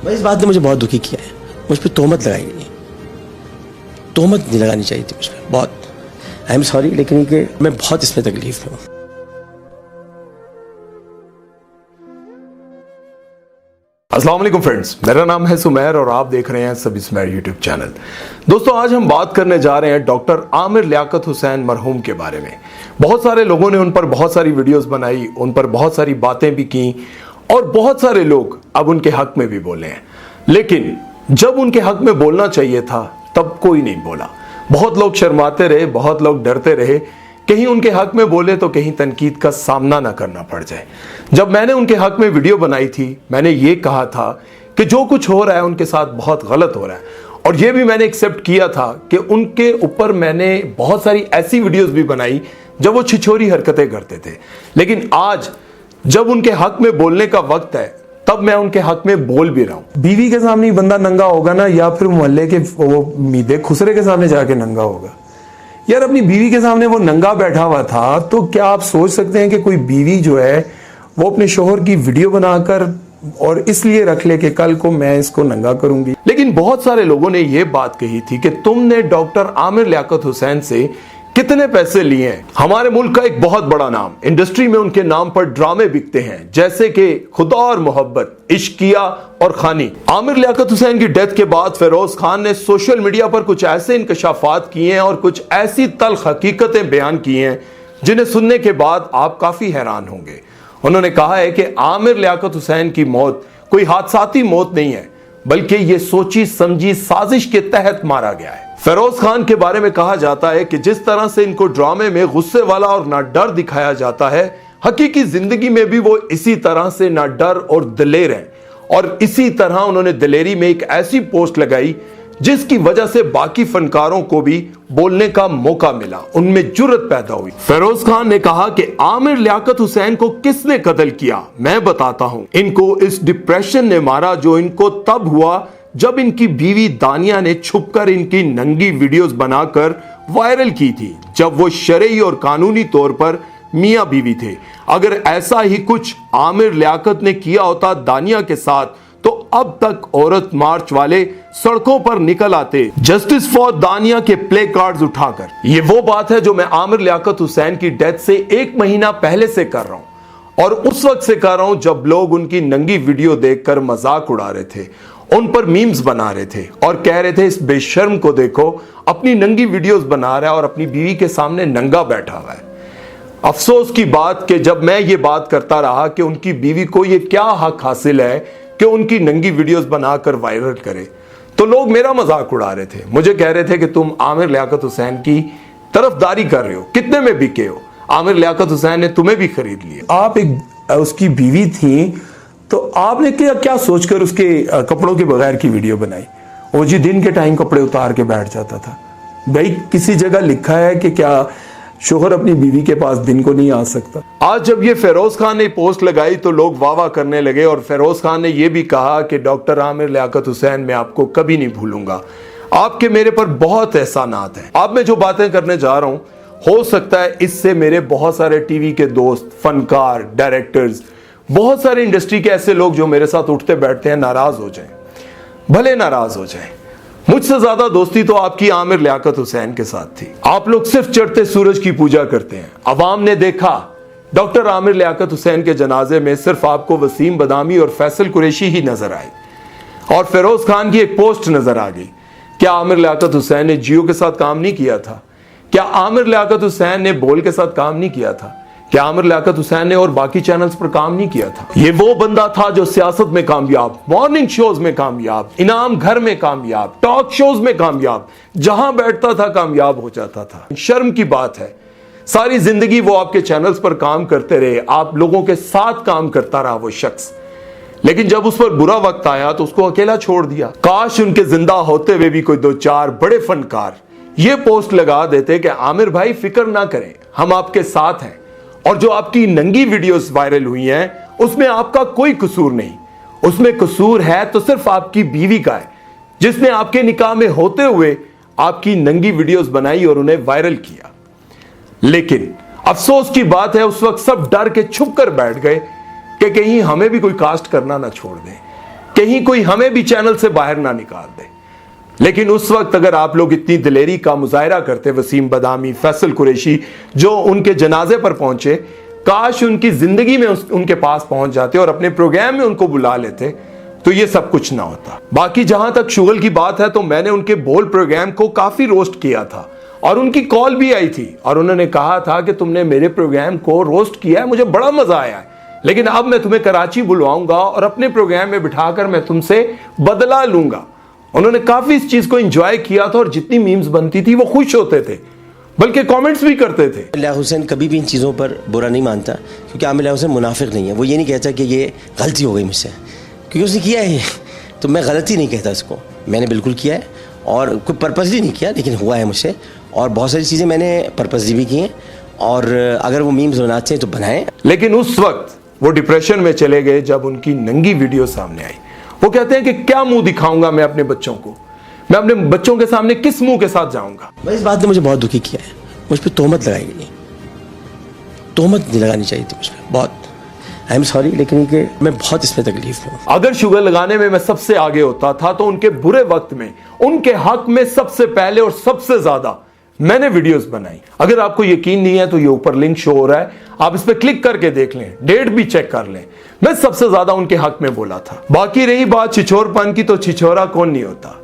भाई इस बात ने मुझे बहुत दुखी किया है। मुझ पर तोहमत लगाई गई, तोहमत नहीं लगानी चाहिए थी मुझ पर। बहुत आई एम सॉरी, लेकिन कि मैं बहुत इसमें तकलीफ में हूँ। अस्सलाम वालेकुम फ्रेंड्स, मेरा नाम है सुमेर और आप देख रहे हैं सभी सुमेर यूट्यूब चैनल। दोस्तों, आज हम बात करने जा रहे हैं डॉक्टर आमिर लियाकत हुसैन मरहूम के बारे में। बहुत सारे लोगों ने उन पर बहुत सारी वीडियोस बनाई, उन पर बहुत सारी बातें भी की और बहुत सारे लोग अब उनके हक में भी बोले हैं। लेकिन जब उनके हक में बोलना चाहिए था तब कोई नहीं बोला। बहुत लोग शर्माते रहे, बहुत लोग डरते रहे, कहीं उनके हक में बोले तो कहीं तनकीद का सामना ना करना पड़ जाए। जब मैंने उनके हक में वीडियो बनाई थी, मैंने ये कहा था कि जो कुछ हो रहा है उनके साथ बहुत गलत हो रहा है, और ये भी मैंने एक्सेप्ट किया था कि उनके ऊपर मैंने बहुत सारी ऐसी वीडियोस भी बनाई जब वो छिछोरी हरकतें करते थे। लेकिन आज जब उनके हक में बोलने का वक्त है तब मैं उनके हक में बोल भी रहा हूं। बीवी के सामने बंदा नंगा होगा ना, या फिर मोहल्ले के वो मीदे खुसरे के सामने जाके नंगा होगा। यार, अपनी बीवी के सामने वो नंगा बैठा हुआ था, तो क्या आप सोच सकते हैं कि कोई बीवी जो है वो अपने शोहर की वीडियो बनाकर और इसलिए रख ले कि कल को मैं इसको नंगा करूंगी। लेकिन बहुत सारे लोगों ने यह बात कही थी कि तुमने डॉक्टर आमिर लियाकत हुसैन से कितने पैसे लिए हैं। हमारे मुल्क का एक बहुत बड़ा नाम, इंडस्ट्री में उनके नाम पर ड्रामे बिकते हैं जैसे कि खुदा और मोहब्बत, इश्किया और खानी। आमिर लियाकत हुसैन की डेथ के बाद फिरोज खान ने सोशल मीडिया पर कुछ ऐसे इंकशाफात किए हैं और कुछ ऐसी तल्ख हकीकतें बयान की हैं जिन्हें सुनने के बाद आप काफी हैरान होंगे। उन्होंने कहा है कि आमिर लियाकत हुसैन की मौत कोई हादसाती मौत नहीं है, बल्कि ये सोची समझी साजिश के तहत मारा गया है। फिरोज खान के बारे में कहा जाता है कि जिस तरह से इनको ड्रामे में गुस्से वाला और ना डर दिखाया जाता है, हकीकी जिंदगी में भी वो इसी तरह से ना डर और दिलेर हैं। और इसी तरह उन्होंने दिलेरी में एक ऐसी पोस्ट लगाई जिसकी वजह से बाकी फनकारों को भी बोलने का मौका मिला, उनमें जुर्रत पैदा हुई। फिरोज खान ने कहा कि आमिर लियाकत हुसैन को किसने कत्ल किया, मैं बताता हूं। इनको इस डिप्रेशन ने मारा जो इनको तब हुआ जब इनकी बीवी दानिया ने छुपकर इनकी नंगी वीडियोस बनाकर वायरल की थी, जब वो शरई और कानूनी तौर पर मियां बीवी थे। अगर ऐसा ही कुछ आमिर लियाकत ने किया होता दानिया के साथ तो अब तक औरत मार्च वाले सड़कों पर निकल आते जस्टिस फॉर दानिया के प्ले कार्ड्स उठाकर। ये वो बात है जो मैं आमिर लियाकत हुसैन की डेथ से 1 महीना पहले से कर रहा हूं, और उस वक्त से कर रहा हूं जब लोग उनकी नंगी वीडियो देखकर मजाक उड़ा रहे थे, उन पर मीम्स बना रहे थे और कह रहे थे इस बेशर्म को देखो, अपनी नंगी वीडियोस बना रहा है और अपनी बीवी के सामने नंगा बैठा हुआ है। अफसोस की बात कि जब मैं ये बात करता रहा कि उनकी बीवी को ये क्या हक हासिल है कि उनकी नंगी वीडियोस बनाकर वायरल करे, तो लोग मेरा मजाक उड़ा रहे थे। मुझे कह रहे थे कि तुम आमिर लियाकत हुसैन की तरफदारी कर रहे हो, कितने में बिके हो, आमिर लियाकत हुसैन ने तुम्हें भी खरीद लिया। आप एक उसकी बीवी थी, तो आपने क्या सोचकर उसके कपड़ों के बगैर की वीडियो बनाई? वो जी दिन के टाइम कपड़े उतार के बैठ जाता था। भाई, किसी जगह लिखा है कि क्या शोहर अपनी बीवी के पास दिन को नहीं आ सकता? आज जब ये फिरोज खान ने पोस्ट लगाई तो लोग वाह वाह करने लगे, और फिरोज खान ने यह भी कहा कि डॉक्टर आमिर लियाकत हुसैन, मैं आपको कभी नहीं भूलूंगा, आपके मेरे पर बहुत एहसानात हैं। अब मैं जो बातें करने जा रहा हूं, हो सकता है इससे मेरे बहुत सारे टीवी के दोस्त, फनकार, डायरेक्टर्स, बहुत सारे इंडस्ट्री के ऐसे लोग जो मेरे साथ उठते बैठते हैं नाराज हो जाएं। भले नाराज हो जाएं। मुझसे ज्यादा दोस्ती तो आपकी आमिर लियाकत हुसैन के साथ थी। आप लोग सिर्फ चढ़ते सूरज की पूजा करते हैं। अवाम ने देखा डॉक्टर आमिर लियाकत हुसैन के जनाजे में सिर्फ आपको वसीम बदामी और फैसल कुरैशी ही नजर आए, और फिरोज खान की एक पोस्ट नजर आ गई। क्या आमिर लियाकत हुसैन ने जियो के साथ काम नहीं किया था? क्या आमिर लियाकत हुसैन ने बोल के साथ काम नहीं किया था? क्या आमिर लियाकत हुसैन ने और बाकी चैनल्स पर काम नहीं किया था? ये वो बंदा था जो सियासत में कामयाब, मॉर्निंग शोज में कामयाब, इनाम घर में कामयाब, टॉक शोज में कामयाब, जहां बैठता था कामयाब हो जाता था। शर्म की बात है, सारी जिंदगी वो आपके चैनल्स पर काम करते रहे, आप लोगों के साथ काम करता रहा वो शख्स, लेकिन जब उस पर बुरा वक्त आया तो उसको अकेला छोड़ दिया। काश उनके जिंदा होते हुए भी कोई 2-4 बड़े फनकार ये पोस्ट लगा देते कि आमिर भाई फिक्र ना करें, हम आपके साथ हैं, और जो आपकी नंगी वीडियोस वायरल हुई हैं उसमें आपका कोई कसूर नहीं, उसमें कसूर है तो सिर्फ आपकी बीवी का है, जिसने आपके निकाह में होते हुए आपकी नंगी वीडियोस बनाई और उन्हें वायरल किया। लेकिन अफसोस की बात है उस वक्त सब डर के छुप कर बैठ गए कि कहीं हमें भी कोई कास्ट करना ना छोड़ दे, कहीं कोई हमें भी चैनल से बाहर ना निकाल दे। लेकिन उस वक्त अगर आप लोग इतनी दिलेरी का मुजाहरा करते, वसीम बदामी, फैसल कुरैशी जो उनके जनाजे पर पहुंचे, काश उनकी जिंदगी में उनके पास पहुंच जाते और अपने प्रोग्राम में उनको बुला लेते तो ये सब कुछ ना होता। बाकी जहां तक शुगल की बात है तो मैंने उनके बोल प्रोग्राम को काफी रोस्ट किया था और उनकी कॉल भी आई थी और उन्होंने कहा था कि तुमने मेरे प्रोग्राम को रोस्ट किया है, मुझे बड़ा मजा आया है, लेकिन अब मैं तुम्हें कराची बुलवाऊंगा और अपने प्रोग्राम में बिठाकर मैं तुमसे बदला लूंगा। उन्होंने काफी इस चीज को एंजॉय किया था और जितनी मीम्स बनती थी वो खुश होते थे, बल्कि कमेंट्स भी करते थे। आमिर लियाकत हुसैन कभी भी इन चीज़ों पर बुरा नहीं मानता, क्योंकि आमिर लियाकत हुसैन मुनाफिक नहीं है। वो ये नहीं कहता कि ये गलती हो गई मुझसे, क्योंकि उसने किया है, तो मैं गलती नहीं कहता इसको, मैंने बिल्कुल किया है और कोई पर्पसली नहीं किया, लेकिन हुआ है मुझसे। और बहुत सारी चीज़ें मैंने पर्पसली भी की हैं, और अगर वो मीम्स बनाते हैं तो बनाएं। लेकिन उस वक्त वो डिप्रेशन में चले गए जब उनकी नंगी वीडियो सामने आई। वो कहते हैं कि क्या मुंह दिखाऊंगा मैं अपने बच्चों को, मैं अपने बच्चों के सामने किस मुंह के साथ जाऊंगा। भाई इस बात ने मुझे बहुत दुखी किया है, मुझ पर तोहमत लगाई गई, तोहमत नहीं लगानी चाहिए थी मुझ पर, बहुत। आई एम सॉरी, लेकिन कि मैं बहुत इसमें तकलीफ हूँ। अगर शुगर लगाने में मैं सबसे आगे होता था तो उनके बुरे वक्त में उनके हक में सबसे पहले और सबसे ज्यादा मैंने वीडियोस बनाई। अगर आपको यकीन नहीं है तो ये ऊपर लिंक शो हो रहा है, आप इस पर क्लिक करके देख लें, डेट भी चेक कर लें। मैं सबसे ज्यादा उनके हक में बोला था। बाकी रही बात छिछोरपन की, तो छिछोरा कौन नहीं होता।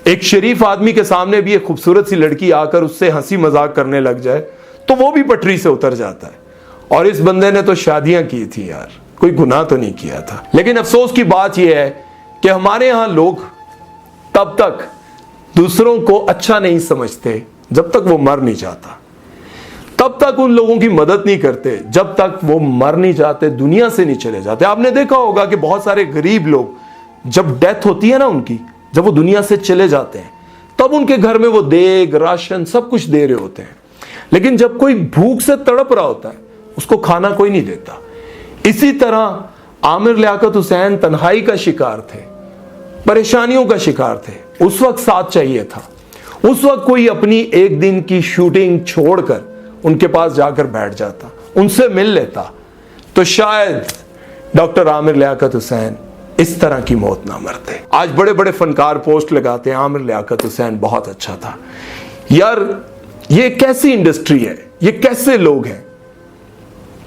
एक शरीफ आदमी के सामने भी एक खूबसूरत सी लड़की आकर उससे हंसी मजाक करने लग जाए तो वो भी पटरी से उतर जाता है। और इस बंदे ने तो शादियां की थी यार, कोई गुनाह तो नहीं किया था। लेकिन अफसोस की बात यह है कि हमारे यहां लोग तब तक दूसरों को अच्छा नहीं समझते जब तक वो मर नहीं जाता, तब तक उन लोगों की मदद नहीं करते जब तक वो मर नहीं जाते, दुनिया से नहीं चले जाते। आपने देखा होगा कि बहुत सारे गरीब लोग जब डेथ होती है ना उनकी, जब वो दुनिया से चले जाते हैं, तब उनके घर में वो देग, राशन सब कुछ दे रहे होते हैं। लेकिन जब कोई भूख से तड़प रहा होता है उसको खाना कोई नहीं देता। इसी तरह आमिर लियाकत हुसैन तन्हाई का शिकार थे, परेशानियों का शिकार थे। उस वक्त साथ चाहिए था। उस वक्त कोई अपनी एक दिन की शूटिंग छोड़कर उनके पास जाकर बैठ जाता, उनसे मिल लेता, तो शायद डॉक्टर आमिर लियाकत हुसैन इस तरह की मौत ना मरते। आज बड़े बड़े फनकार पोस्ट लगाते हैं आमिर लियाकत हुसैन बहुत अच्छा था। यार ये कैसी इंडस्ट्री है, ये कैसे लोग हैं,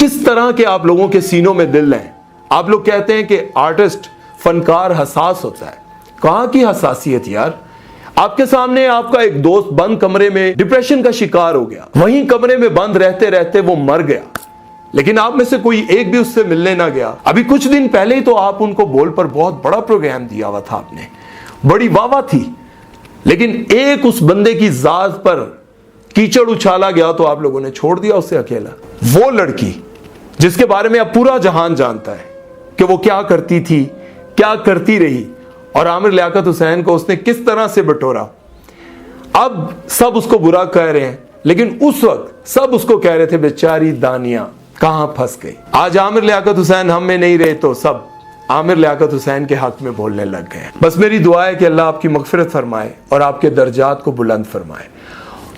किस तरह के आप लोगों के सीनों में दिल हैं। आप लोग कहते हैं कि आर्टिस्ट फनकार हसास होता है, कहां की हसासियत यार। आपके सामने आपका एक दोस्त बंद कमरे में डिप्रेशन का शिकार हो गया, वहीं कमरे में बंद रहते रहते वो मर गया, लेकिन आप में से कोई एक भी उससे मिलने ना गया। अभी कुछ दिन पहले ही तो आप उनको बोल पर बहुत बड़ा प्रोग्राम दिया हुआ था आपने, बड़ी वाहवाह थी, लेकिन एक उस बंदे की जात पर कीचड़ उछाला गया तो आप लोगों ने छोड़ दिया उसे अकेला। वो लड़की जिसके बारे में अब पूरा जहान जानता है कि वो क्या करती थी, क्या करती रही, और आमिर लियाकत हुसैन को उसने किस तरह से बटोरा। अब सब उसको बुरा कह रहे हैं, लेकिन उस वक्त सब उसको कह रहे थे बेचारी दानिया कहां फंस गई। आज आमिर लियाकत हुसैन हम में नहीं रहे तो सब आमिर लियाकत हुसैन के हक में बोलने लग गए। बस मेरी दुआ है कि अल्लाह आपकी मगफिरत फरमाए और आपके दर्जात को बुलंद फरमाए,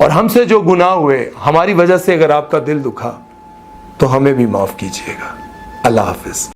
और हमसे जो गुनाह हुए, हमारी वजह से अगर आपका दिल दुखा तो हमें भी माफ कीजिएगा। अल्लाह हाफिज।